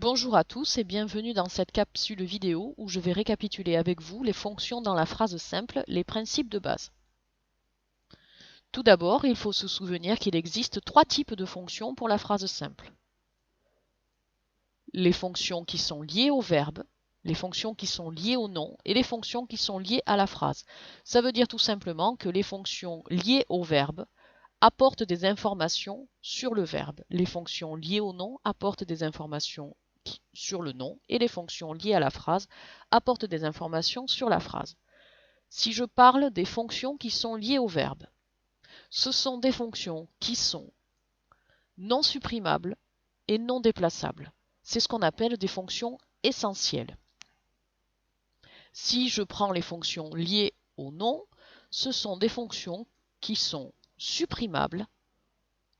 Bonjour à tous et bienvenue dans cette capsule vidéo où je vais récapituler avec vous les fonctions dans la phrase simple, les principes de base. Tout d'abord, il faut se souvenir qu'il existe trois types de fonctions pour la phrase simple. Les fonctions qui sont liées au verbe, les fonctions qui sont liées au nom et les fonctions qui sont liées à la phrase. Ça veut dire tout simplement que les fonctions liées au verbe apportent des informations sur le verbe. Les fonctions liées au nom apportent des informations sur le nom et les fonctions liées à la phrase apportent des informations sur la phrase. Si je parle des fonctions qui sont liées au verbe, ce sont des fonctions qui sont non supprimables et non déplaçables. C'est ce qu'on appelle des fonctions essentielles. Si je prends les fonctions liées au nom, ce sont des fonctions qui sont supprimables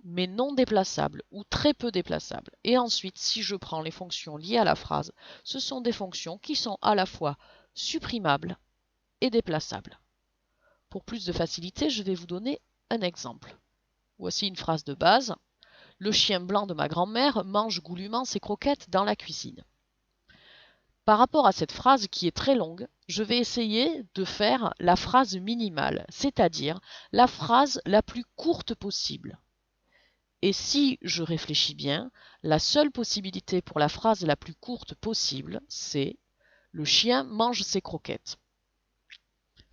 mais non déplaçables ou très peu déplaçables. Et ensuite, si je prends les fonctions liées à la phrase, ce sont des fonctions qui sont à la fois supprimables et déplaçables. Pour plus de facilité, je vais vous donner un exemple. Voici une phrase de base. Le chien blanc de ma grand-mère mange goulûment ses croquettes dans la cuisine. Par rapport à cette phrase qui est très longue, je vais essayer de faire la phrase minimale, c'est-à-dire la phrase la plus courte possible. Et si je réfléchis bien, la seule possibilité pour la phrase la plus courte possible, c'est « le chien mange ses croquettes ».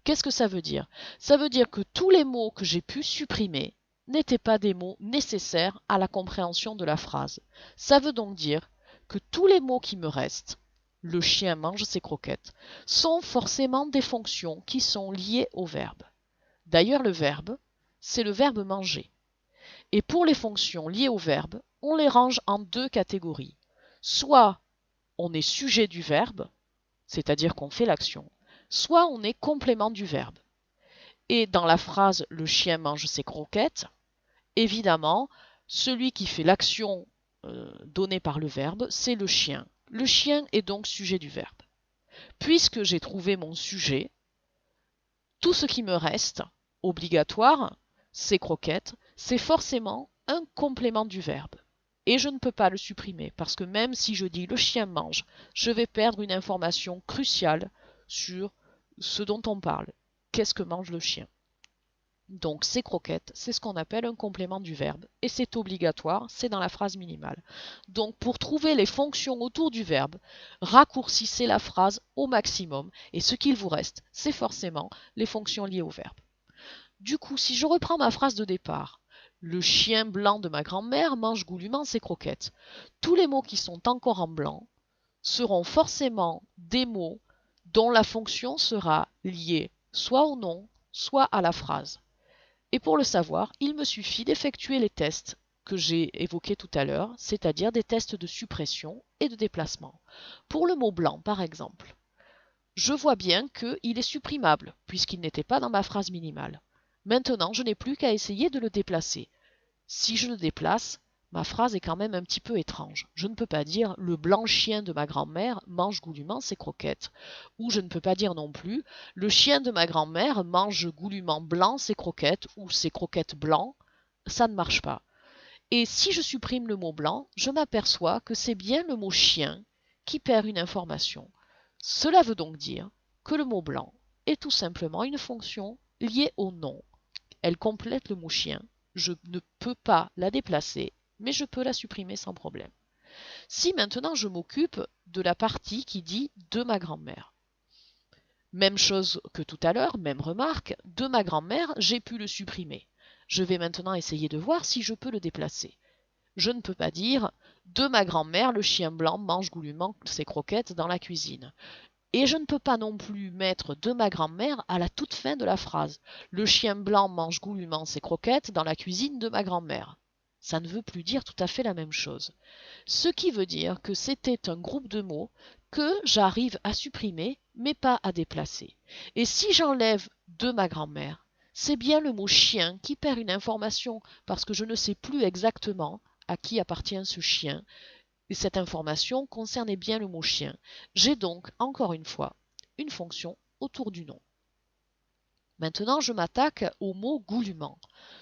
Qu'est-ce que ça veut dire? Ça veut dire que tous les mots que j'ai pu supprimer n'étaient pas des mots nécessaires à la compréhension de la phrase. Ça veut donc dire que tous les mots qui me restent, le chien mange ses croquettes, sont forcément des fonctions qui sont liées au verbe. D'ailleurs, le verbe, c'est le verbe manger. Et pour les fonctions liées au verbe, on les range en deux catégories. Soit on est sujet du verbe, c'est-à-dire qu'on fait l'action, soit on est complément du verbe. Et dans la phrase « le chien mange ses croquettes », évidemment, celui qui fait l'action donnée par le verbe, c'est le chien. Le chien est donc sujet du verbe. Puisque j'ai trouvé mon sujet, tout ce qui me reste, obligatoire, ces croquettes, c'est forcément un complément du verbe. Et je ne peux pas le supprimer parce que même si je dis le chien mange, je vais perdre une information cruciale sur ce dont on parle. Qu'est-ce que mange le chien? Donc ces croquettes, c'est ce qu'on appelle un complément du verbe et c'est obligatoire, c'est dans la phrase minimale. Donc pour trouver les fonctions autour du verbe, raccourcissez la phrase au maximum et ce qu'il vous reste, c'est forcément les fonctions liées au verbe. Du coup, si je reprends ma phrase de départ, le chien blanc de ma grand-mère mange goulûment ses croquettes. Tous les mots qui sont encore en blanc seront forcément des mots dont la fonction sera liée soit au nom, soit à la phrase. Et pour le savoir, il me suffit d'effectuer les tests que j'ai évoqués tout à l'heure, c'est-à-dire des tests de suppression et de déplacement. Pour le mot blanc, par exemple, je vois bien qu'il est supprimable, puisqu'il n'était pas dans ma phrase minimale. Maintenant, je n'ai plus qu'à essayer de le déplacer. Si je le déplace, ma phrase est quand même un petit peu étrange. Je ne peux pas dire « le blanc chien de ma grand-mère mange goulûment ses croquettes » ou je ne peux pas dire non plus « le chien de ma grand-mère mange goulûment blanc ses croquettes » ou « ses croquettes blancs ». Ça ne marche pas. Et si je supprime le mot blanc, je m'aperçois que c'est bien le mot chien qui perd une information. Cela veut donc dire que le mot blanc est tout simplement une fonction liée au nom. Elle complète le mot chien. Je ne peux pas la déplacer, mais je peux la supprimer sans problème. Si maintenant je m'occupe de la partie qui dit « de ma grand-mère », même chose que tout à l'heure, même remarque, de ma grand-mère, j'ai pu le supprimer. Je vais maintenant essayer de voir si je peux le déplacer. Je ne peux pas dire « de ma grand-mère, le chien blanc mange goulûment ses croquettes dans la cuisine ». Et je ne peux pas non plus mettre de ma grand-mère à la toute fin de la phrase. Le chien blanc mange goulûment ses croquettes dans la cuisine de ma grand-mère. Ça ne veut plus dire tout à fait la même chose. Ce qui veut dire que c'était un groupe de mots que j'arrive à supprimer, mais pas à déplacer. Et si j'enlève de ma grand-mère, c'est bien le mot chien qui perd une information parce que je ne sais plus exactement à qui appartient ce chien. Et cette information concernait bien le mot chien. J'ai donc, encore une fois, une fonction autour du nom. Maintenant, je m'attaque au mot goulûment.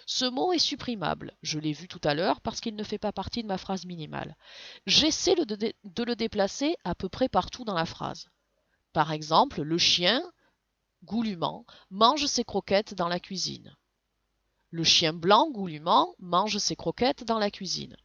Ce mot est supprimable. Je l'ai vu tout à l'heure parce qu'il ne fait pas partie de ma phrase minimale. J'essaie de le déplacer à peu près partout dans la phrase. Par exemple, le chien, goulûment, mange ses croquettes dans la cuisine. Le chien blanc, goulûment, mange ses croquettes dans la cuisine.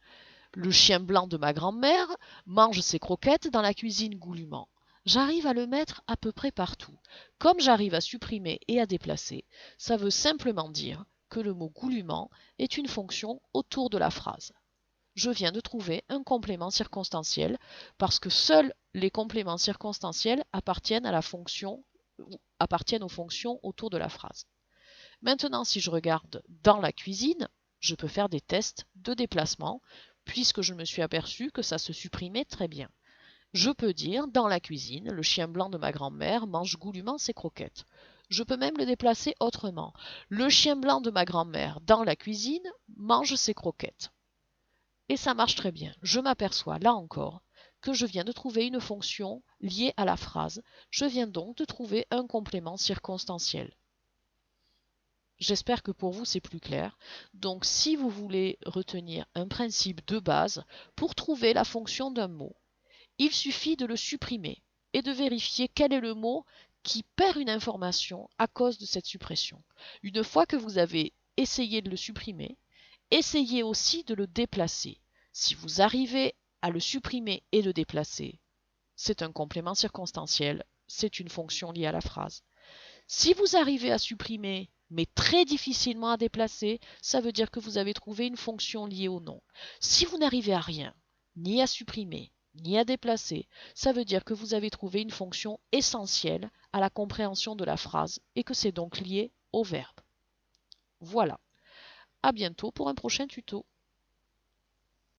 Le chien blanc de ma grand-mère mange ses croquettes dans la cuisine goulûment. J'arrive à le mettre à peu près partout. Comme j'arrive à supprimer et à déplacer, ça veut simplement dire que le mot goulûment est une fonction autour de la phrase. Je viens de trouver un complément circonstanciel parce que seuls les compléments circonstanciels appartiennent aux fonctions autour de la phrase. Maintenant, si je regarde dans la cuisine, je peux faire des tests de déplacement puisque je me suis aperçu que ça se supprimait très bien. Je peux dire dans la cuisine, le chien blanc de ma grand-mère mange goulûment ses croquettes. Je peux même le déplacer autrement. Le chien blanc de ma grand-mère dans la cuisine mange ses croquettes. Et ça marche très bien. Je m'aperçois là encore que je viens de trouver une fonction liée à la phrase. Je viens donc de trouver un complément circonstanciel. J'espère que pour vous c'est plus clair. Donc si vous voulez retenir un principe de base pour trouver la fonction d'un mot, il suffit de le supprimer et de vérifier quel est le mot qui perd une information à cause de cette suppression. Une fois que vous avez essayé de le supprimer, essayez aussi de le déplacer. Si vous arrivez à le supprimer et le déplacer, c'est un complément circonstanciel, c'est une fonction liée à la phrase. Si vous arrivez à supprimer, mais très difficilement à déplacer, ça veut dire que vous avez trouvé une fonction liée au nom. Si vous n'arrivez à rien, ni à supprimer, ni à déplacer, ça veut dire que vous avez trouvé une fonction essentielle à la compréhension de la phrase et que c'est donc lié au verbe. Voilà. À bientôt pour un prochain tuto.